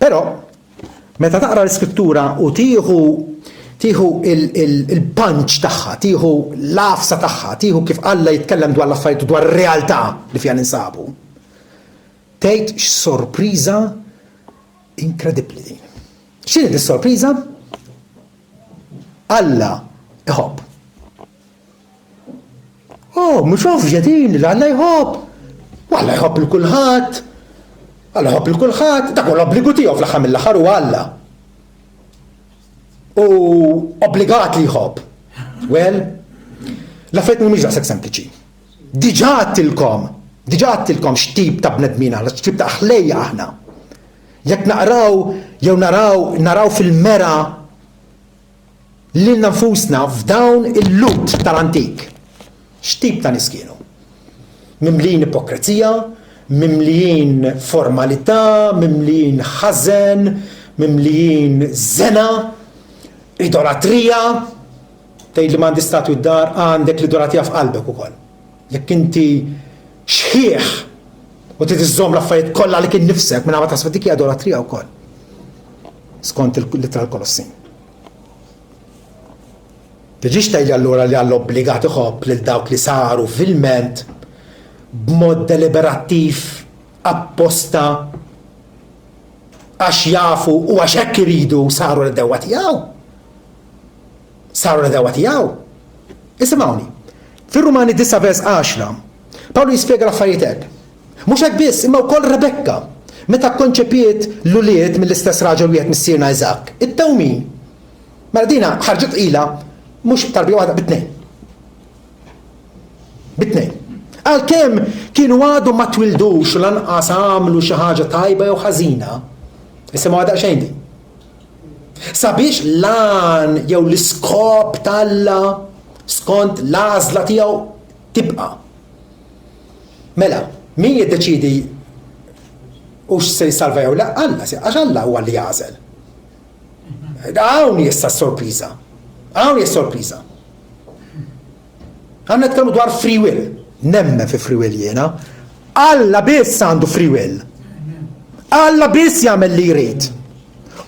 Però meta taqra l-iskrittura u tieħu il-punch tagħha, tieħu l-afsa tagħha, tieħu kif Alla jitkellem dwar l-affarijiet dwar ir-realtà li fiha ninsabu. Tgħid x'sorpriża inkredibbli din. X'inhi dis-sorpriża? Alla iħobb. Mhux ovvja din li Alla jħobb. Alla jħobb il-kulħadd. Alla jħobb il-kulħadd, dak huwa l-obbligu tiegħu fl-aħħar mill-aħħar huwa Alla. U obbligat li jħobb. Well, l-affarijiet mhumiex daqshekk sempliċi. Diġà għattilkom x'tip ta' bnedmin aħna, x'tip ta' ħlejja aħna. Jekk naqraw jew naraw fil-mera lilna nfusna f'dawn il-lut tal-antik. X'tip ta' nies kienu? Mimlijin ipokrizija, mimlijin formalità, mimlijin ħażen, mimlijin żena, idolatrija. Tgħid li m'għandi statwi d-dar, għandek l-idolatija f'qalbek ukoll. Jekk inti xħieħ u titiżżomm l-affarijiet kollha li kien nifsek minn ma tasfed dik hija idolatrija wkoll. Skont il-Littra l-Kolossin. Tiġix tgħidli allura li Alla obbligat iħobb lil dawk li saru filment b'mod deliberattiv apposta għax jafu u għax hekk iridu saru l-dewwa tiegħu. Saru l-dewwa tiegħu. Isimgħuni, fir-Rumani 9 vers 10, Pawlu jispjega l-affarijiet hekk. Mhux hekk biss, imma wkoll Rebekka, meta kkonċepiet l-ulied mill-istess raġel wieħed missierna Iżak. It-tewmin. Mela dina ħarġet ilha mhux tarbija waħda bit-tnejn. Bit-tnejn. Għalkemm kienu għadu ma twildux u lanqas għamlu xi ħaġa tajba jew ħażina, isimgħu għadha xejn din. Sabiex lan jew l-iskop tal-Alla skont l-għażla tiegħu tibqa'. Mela, min jiddeċidi u x'se jsalva jew la? Alla, għax Alla huwa li jagħżel. Hawn issa s-sorpriża. Hawn hija s-sorpriża. Għandna nitkellmu dwar free will. Nemmen fi free will jiena. Alla biss għandu free will. Alla biss jagħmel li jrid.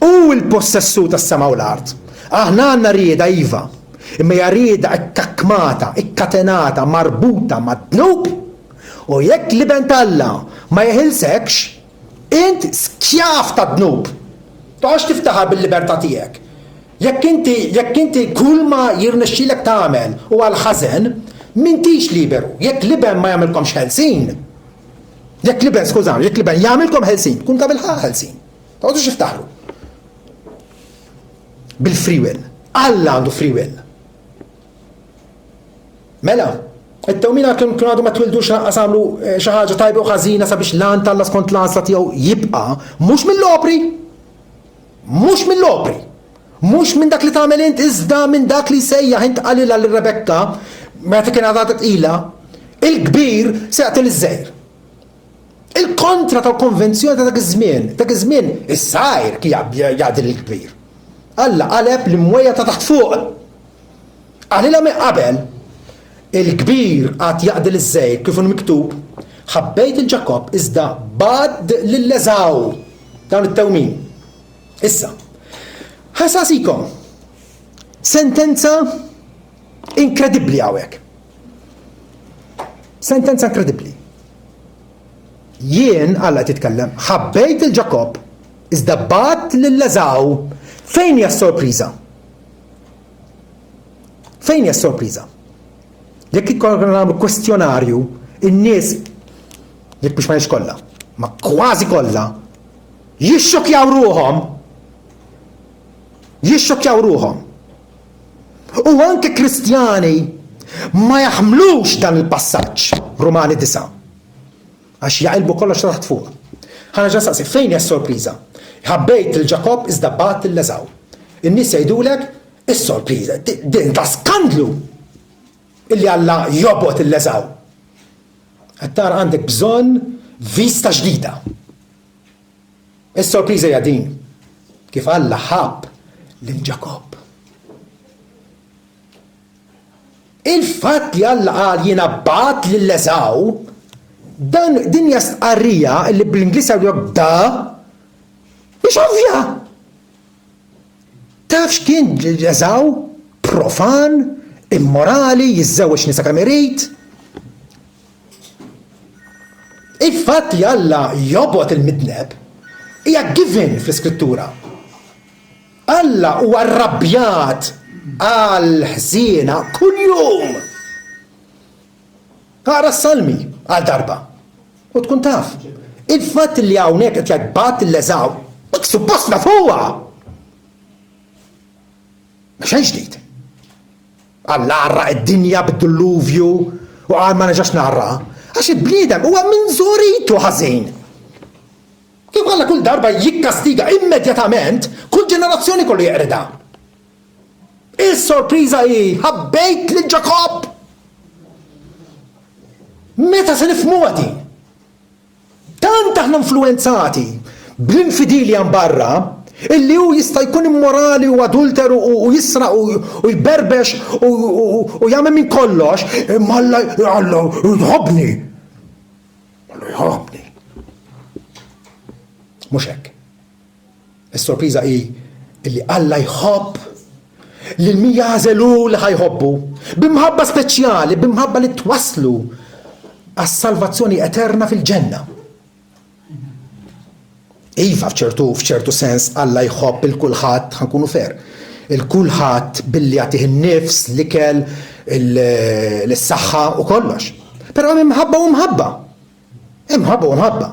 U l-possessu tas-sema u l-art. Aħna għandna rieda iva, imma hija rieda ikkakmata, ikkatenata, marbuta mad-dnub, u jekk liben Alla ma jeħilsekx, int skjaf ta' dnub. Toħx tiftaħa bil-libertà tiegħek. Jekk inti kull ma jirnexxilek tagħmel u għal-ħażen, m'intix liberu. Jekk liben ma jagħmilkomx ħelsin. Jekk liben jagħmilkom ħelsin, tkun ta' bil-ħelsin. Toħdux iftaħlu. Bil-free will. Alla għandu free will. Mela, it-tewmina kienu għadu ma twildux għasamlu xi ħaġa tajba u ħażina sabiex lan tal-Alla skont l-għażla tiegħu jibqa' mhux mill-opri. Mhux mill-opri. Mhux minn dak li tagħmel int iżda minn dak li sejjaħ int qalilha lil Rebekka meta kien għadat ilha Il-kbir se jaqtel iż-żgħir. Il-kontra ta' konvenzjoni ta' dak iż-żmien is-sajr ki jaqdel il-kbir. Alla qaleb l-imwejja ta' taħt fuq. Għalila me qabel il-kbir għad jaqdel iż-żgħir kif hu miktub ħabbejt il-Ġakob iżda bad lill-Eżaw dawn it-tewmin. Issa, ħasasikom sentenza inkredibbli hawnhekk. Sentenza inkredibbli. Jien Alla titkellem, ħabbejt il-Ġakob iżda bad lill-Eżaw. Fejn hija s-sorpriża? Fejn hija s-sorpriża? Jekk ikollna nagħmlu kwestjonarju, in-nies jekk biex ma jiex kollha, ma kważi kollha, jixxokjaw ruhom. U anke Kristjani ma jaħmlux dan il-passaġġ Rumani 9 għax jaqilbu kollox taħt fuq. Ħana ġa saqsi fejn hija s-sorpriża? Ħabbejt il-Ġakob iżda bad lill-Eżaw. In-nies jgħidulek is-sorpriża, din ta' skandlu illi Alla jobot il-Eżaw. Qed tara għandek bżonn vista ġdida. Is-sorpriża hija din kif Alla ħabb lil-Ġakob. Il-fatt li Alla qal jiena bad lill-Eżaw din hija stqarrija li bl-Ingliż jgħidu da biex ovvja. Taf x'kien Eżaw? Profan, immorali, jiżżewweġ nisa kemm irid. Il-fatt li Alla jobot il-midneb hija given fl-Iskrittura. Alla huwa arrabjat għal ħsiena kull jum. Ħara s-salmi għal darba. U tkun taf. Il-fatt li hawnhekk qed jgħid bad lill-Eżaw, dik suppost nafuha. Xejn ġdid. Alla għarraq id-dinja bid-dilluvju u qal ma neġax narraq. Għax il-bniedem huwa minn żuritu ħażin. Kif Alla kull darba jikkastiga immedjatament kull ġenerazzjoni kollu jeqreda. Il-sorpriża hi ħabbejt lil-Ġakob. Meta se nifhmuha din? Tant aħna influenzati bl-infidilja barra illi hu jista' jkun immorali u adulteru u jisraq u jberbex u jagħmel minn kollox, imma Alla jħobbni. Alla jħobbni. Mhux hekk. Is-sorpriża hi illi Alla jħobb lil min jażelu li ħajħobbu b'imħabba speċjali, b'imħabba li twaslu għas-salvazzjoni eterna fil-ġenna. Iva f'ċertu sens Alla jħobb il-kulħadd ħankunu fer. Il-kulħadd billi jagħtih in-nifs, l-ikel, l-saħħa u kollox. Però imħabba u mħabba. Imħabba u mħabba.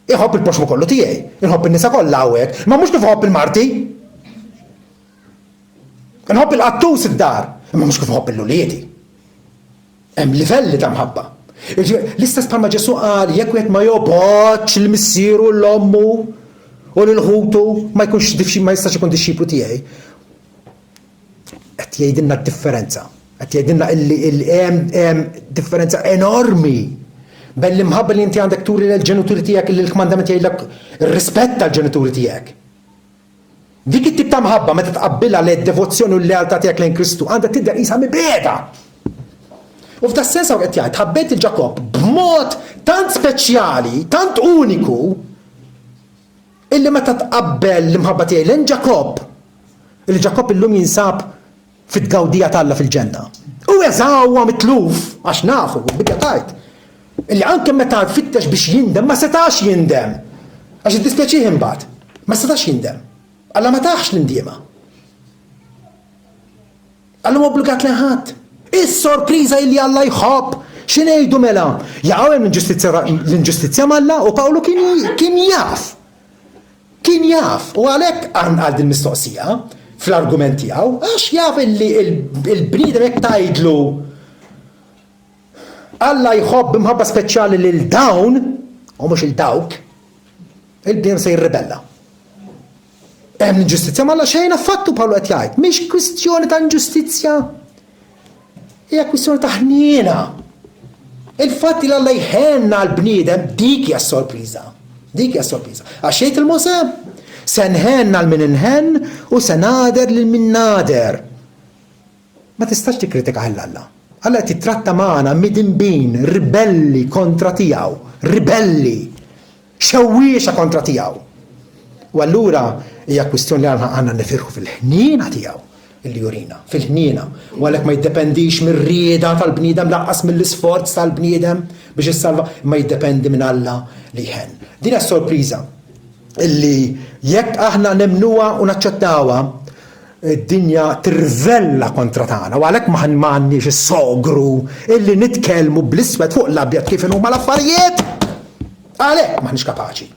Iħobb il-poxmu kollu tiegħi, inħobb in-nisa kollha hawnhekk, ma mhux kif iħobb il-marti. Inħobb il-qattus id-dar, imma mhux kif iħobb il-lulieti. Hemm livelli ta' mħabba. L-istess bħalma Ġesu qal jekk wieħed ma jobgħodx il-missieru l-ommu u l-ħutu ma jistax ikun dixxiplu tiegħi. Qed jgħidilna d-differenza. Qed jgħidilna li hemm differenza enormi bejn l-imħabba li inti għandek turi l-ġenituri tiegħek li l-kmandament jgħidlek irrispetta l-ġenituri tiegħek. Dik it-tip ta' mħabba meta tqabbilha lejn id-devozzjoni u l-lealtà tiegħek lejn Kristu għandha tidher qisha mibeda. U f'da sens qed jgħid ħabbejt il-Ġakob b'mod tant speċjali, tant uniku, illi meta tqabbel l-imħabba tiegħi lejn Ġakob, il-Ġakob illum jinsab fit-tgawdija tal-Alla fil-ġenna. U Eżaw huwa mitluf għax nafu, bidja tajt. Illi anke meta fittex biex jindem ma setax jindem. Għax id-dispjaċih imbagħad. Ma setax jindem. Alla ma taħx l-indiema. Alla obbligat li ħadd. Is-sorpriża illi Alla jħobb x'ingħidu mela. Jaqgħu hemm l-inġustizzja malla u Pawlu kien jaf. Kien jaf u għalhekk għal din mistoqsija fl-argument tiegħu għax jaf illi l-bniedem hekk tgħidlu Alla jħobb imħabba speċjali lil dawn u mhux il-dawk, il-bniem se jirribella. Hemm l-inġustizzja ma xejn affattu Pawlu qed jgħid, mhix kwistjoni ta' inġustizzja. Hija kwistjoni ta' ħniena. Il-fatt li Alla jħenna l-bniedem dik hija sorpriża. Dik hija sorpriża. Għax jgħid il-Mose se nħenna l-min inħenn u se nader lil min nader. Ma tistax tikkritika Alla. Alla titratta magħna midinbin, ribelli kontra tiegħu, ribelli, xewwiexa kontra tiegħu. U allura hija kwistjoni li għandna nifirħu fil-ħniena tiegħu illi jurina, fil-ħniena. U għalhekk ma jiddependix mir-rieda tal-bniedem laqqas mill-isforz tal-bniedem biex issalva, ma jiddependi minn Alla li jħenn. Din hija sorpriża illi jekk aħna nemnuha u naċċettawha, id-dinja tirvella kontra tagħna u għalhekk ma m'għandniex is-sogru illi nitkellmu bl-iswed fuq l-abjad kif huma l-affarijiet. Għalhekk m'aħniex kapaċi.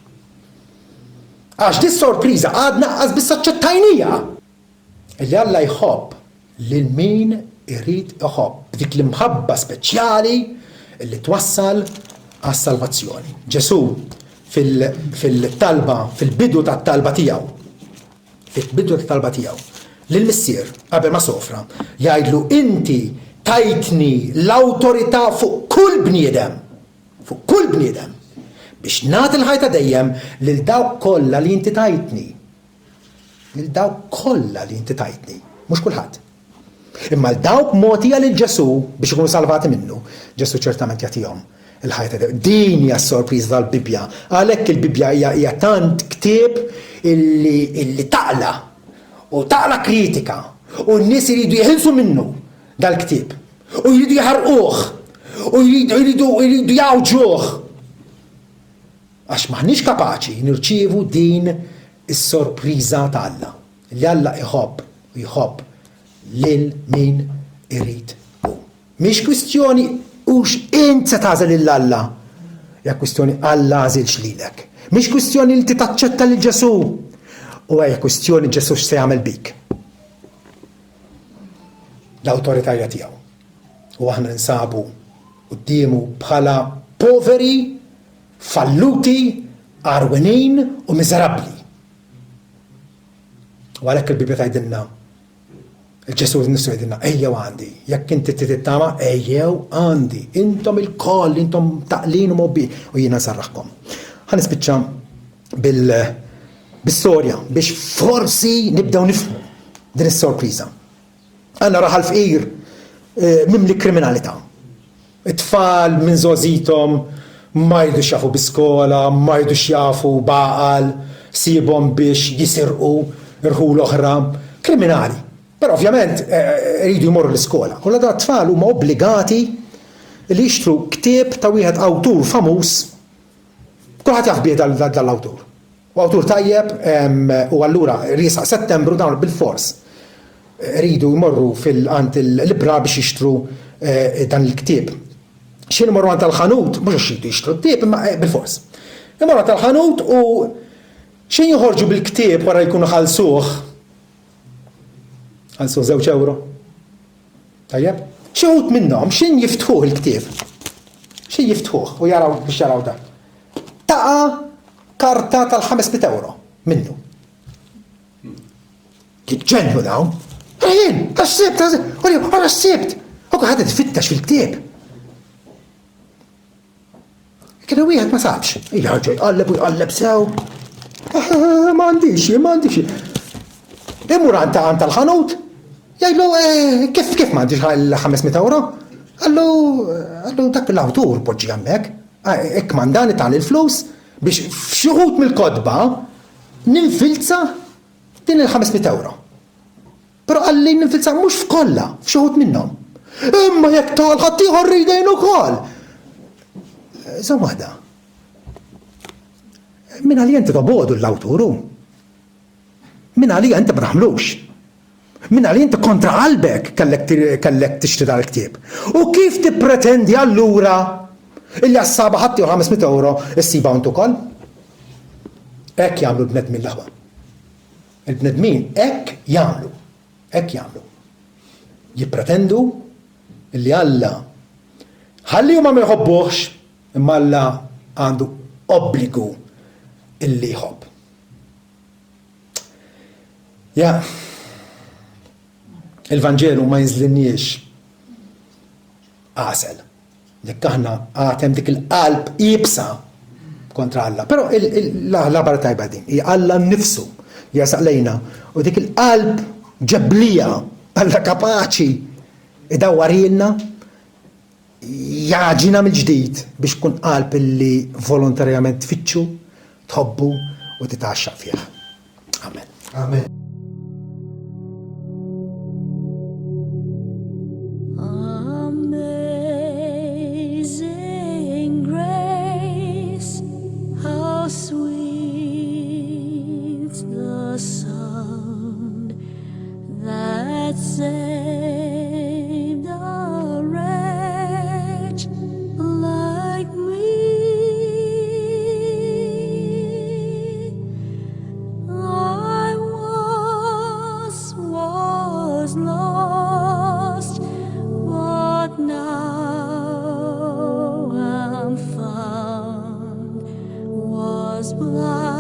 Għax dis sorpriża għadna qas biss aċċettajnija. Illi Alla jħobb lil min irid iħobb dik l-imħabba speċjali illi twassal għas-salvazzjoni. Ġesu fil-talba, fil-bidu tat-talba tiegħu, lill-missier qabel ma sofra, jgħidlu inti tajtni l-awtorità fuq kull bniedem, biex nagħti l-ħajta dejjem lil dawk kollha li inti tajtni. Lil dawk kollha li inti tajtni, mhux kulħadd. Imma l-dawk mogħtija lil Ġesu biex ikunu salvati minnu, Ġesu ċertament jagħtihom il-ħajta dejjem. Din hija s-sorpriża tal-Bibja. Għalhekk il-Bibja hija tant ktieb illi taqla u taqla kritika u n-nies iridu jeħilsu minnu dal-ktieb u jridu jaħarquh u jridu jawġuh. Għax maħniex kapaċi nirċievu din is-sorpriża ta' Alla. Li Alla jħobb lil min irid hu. Mhix kwistjoni hux int se tagħżel lil Alla. Hija kwistjoni Alla għażilx lilek. Mhix kwistjoni li taċċetta lil Ġesu. U hija kwistjoni Ġesu x'se jagħmel bik. L-awtoritarja tiegħu. U aħna nsabu qudiemu bħala poveri, falluti, arwenin u miżerabbli. U għalhekk il-Bibja tgħidilna, il-Ġesu nissu jgħidilna, ejjew għandi, jekk inti tittama, ejjew għandi, intom il-koll, intom taqlin u mobbi, u jiena nsarraħkom. Ħanispiċċa bil-storja biex forsi nibdew nifhmu din is-sorpriża. Għandna raħal fqir mimli kriminalità. It-tfal minn żogħżithom ma jridux jafu biskola, ma jridux jafu baqal, sibhom biex jisirqu, irħu l-oħra, kriminali. Però ovvjament jridu jmorru l-iskola. U l-għadha t-tfal huma obbligati li jixtru ktieb ta' wieħed awtur famuż, kulħadd jaf bih dal-awtur. U awtur tajjeb, u allura riesaq Settembru dawn bil-fors rridu jmorru fil-għand il-libra biex jixtru dan il-ktieb. Xin imorru għand tal-ħanut, mhux jixtru ktieb, imma bil-fors. Imorru għand tal-ħanut u xin joħorġu bil-ktieb wara jkunu ħalsuh 2 euro. Tajjeb? Xi wħud minnhom xin jiftħuh il-ktieb. Xin jiftħuh u jaraw biex jaraw dak. Taqa' karta tal-500 euro minnu. Jitġennu dawn. Ejjin, tax-sibt, għara s-sibt. Ukku ħadet tfittax fil-ktieb. Kienu wieħed ma sabx. Jgħarġu jqalleb u jqalleb sew. M'għandix. Imur għand tal-ħanut. Jgħidlu kif m'għandix l-500 euro? Għallu dak l-awtur poġġi hemmhekk. Hekk mandani tagħni l-flus biex f'xi wħud mill-kodba ninfilza din il-500 euro. Però għalli ninfilza mhux f'kollha, f'xi wħud minnhom. Imma jekk tal ħadd ieħor ridejn ukoll. Żomm waħda. Min għalli inti tobodu l-awturu. Min għalli inti ma taħmlux. Min għalli inti kontra qalbek kellek tixtri dal-ktieb. U kif tippretendi allura illi għas-saba ħadd ieħor 500 euro issiba int ukoll? Hekk jagħmlu l-bnedmin l-aħwa. Il-bnedmin hekk jagħmlu. Jippretendu illi Alla ħalli huma ma jħobbuhx imma Alla għandu obbligu illi jħobb. Il-Vanġelu ma jinżlinniex għasel. Dik aħna għatem dik il-qalb ibsa kontra Alla. Però l-ħabara tajba din, hija Alla nnifsu jasaq lejna u dik il-qalb ġeblija Alla kapaċi idawwarilna jaġina mill-ġdid biex kun qalb illi volontarjament tfittxu, tħobbu u titaxxaq fih. Amen.
Amen.
Amazing grace, how sweet the sound that saved a wretch like me. I once was lost, but now I'm found, was blind.